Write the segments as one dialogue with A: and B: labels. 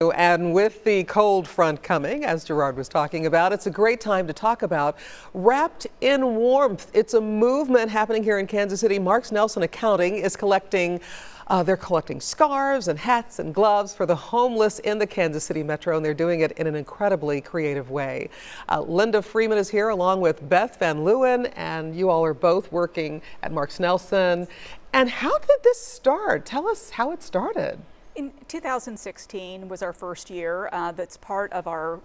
A: And with the cold front coming, as Gerard was talking about, it's a great time to talk about Wrapped in Warmth. It's a movement happening here in Kansas City. Marks Nelson Accounting is collecting scarves and hats and gloves for the homeless in the Kansas City Metro, and they're doing it in an incredibly creative way. Linda Freeman is here along with Beth Van Leeuwen, and you all are both working at Marks Nelson. And how did this start? Tell us how it started.
B: In 2016 was our first year. That's part of our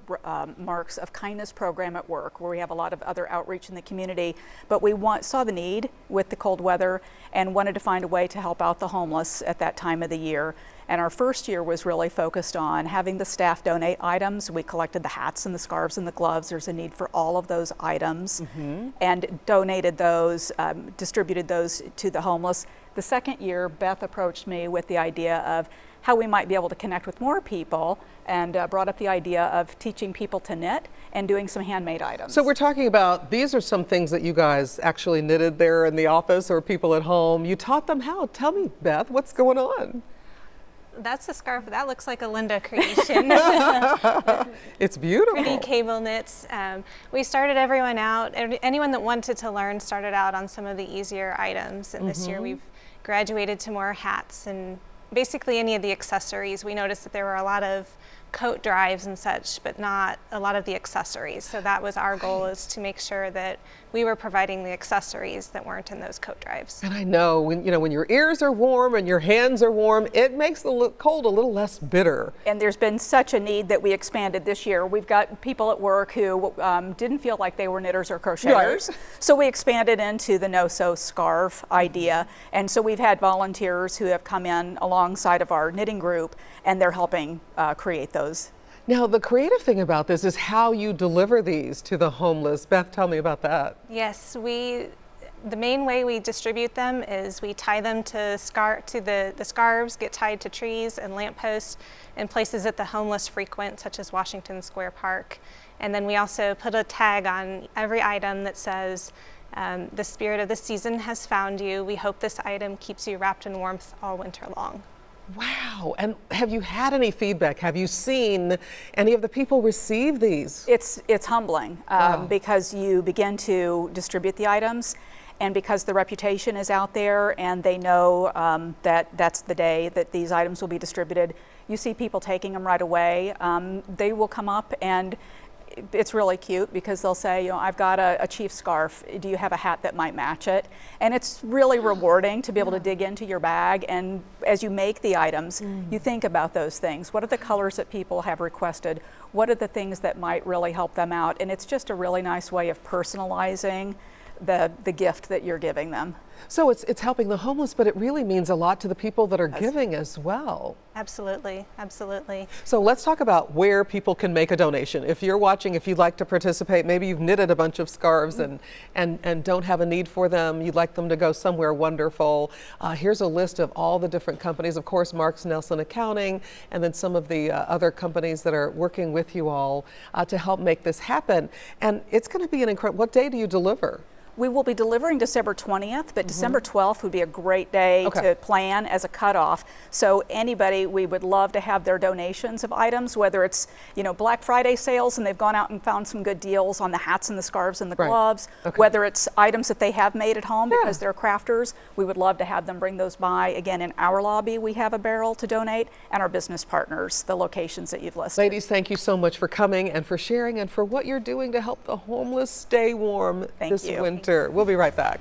B: Marks of Kindness program at work, where we have a lot of other outreach in the community. But we saw the need with the cold weather and wanted to find a way to help out the homeless at that time of the year. And our first year was really focused on having the staff donate items. We collected the hats and the scarves and the gloves. There's a need for all of those items, and donated those, distributed those to the homeless. The second year, Beth approached me with the idea of how we might be able to connect with more people, and brought up the idea of teaching people to knit and doing some handmade items.
A: So we're talking about, these are some things that you guys actually knitted there in the office or people at home. You taught them how. Tell me, Beth, what's going on?
C: That's a scarf. That looks like a Linda creation.
A: It's beautiful.
C: Pretty cable knits. We started everyone out, anyone that wanted to learn started out on some of the easier items. And this year we've graduated to more hats and basically any of the accessories. We noticed that there were a lot of coat drives and such, but not a lot of the accessories. So that was our goal, is to make sure that we were providing the accessories that weren't in those coat drives.
A: And I know when your ears are warm and your hands are warm, it makes the cold a little less bitter.
B: And there's been such a need that we expanded this year. We've got people at work who didn't feel like they were knitters or crocheters. Right. So we expanded into the no-sew scarf idea. And so we've had volunteers who have come in alongside of our knitting group, and they're helping create those.
A: Now, the creative thing about this is how you deliver these to the homeless. Beth, tell me about that.
C: Yes, the main way we distribute them is we tie them to the scarves get tied to trees and lampposts and places that the homeless frequent, such as Washington Square Park. And then we also put a tag on every item that says, "The spirit of the season has found you. We hope this item keeps you wrapped in warmth all winter long."
A: Wow. And have you had any feedback? Have you seen any of the people receive these?
B: It's humbling.
A: Wow.
B: Because you begin to distribute the items, and because the reputation is out there and they know that that's the day that these items will be distributed, you see people taking them right away. They will come up, and it's really cute because they'll say, I've got a chief scarf. Do you have a hat that might match it? And it's really rewarding to be able to dig into your bag, and as you make the items, you think about those things. What are the colors that people have requested? What are the things that might really help them out? And it's just a really nice way of personalizing the gift that you're giving them.
A: So it's helping the homeless, but it really means a lot to the people that are giving as well.
C: Absolutely, absolutely.
A: So let's talk about where people can make a donation. If you're watching, if you'd like to participate, maybe you've knitted a bunch of scarves and don't have a need for them, you'd like them to go somewhere wonderful. Here's a list of all the different companies, of course, Marks Nelson Accounting, and then some of the other companies that are working with you all to help make this happen. And it's going to be an incredible, what day do you deliver?
B: We will be delivering December 20th, but December 12th would be a great day to plan as a cutoff. So anybody, we would love to have their donations of items, whether it's Black Friday sales and they've gone out and found some good deals on the hats and the scarves and the gloves, whether it's items that they have made at home because they're crafters. We would love to have them bring those by. Again, in our lobby we have a barrel to donate, and our business partners, the locations that you've listed.
A: Ladies, thank you so much for coming and for sharing and for what you're doing to help the homeless stay warm this winter. We'll be right back.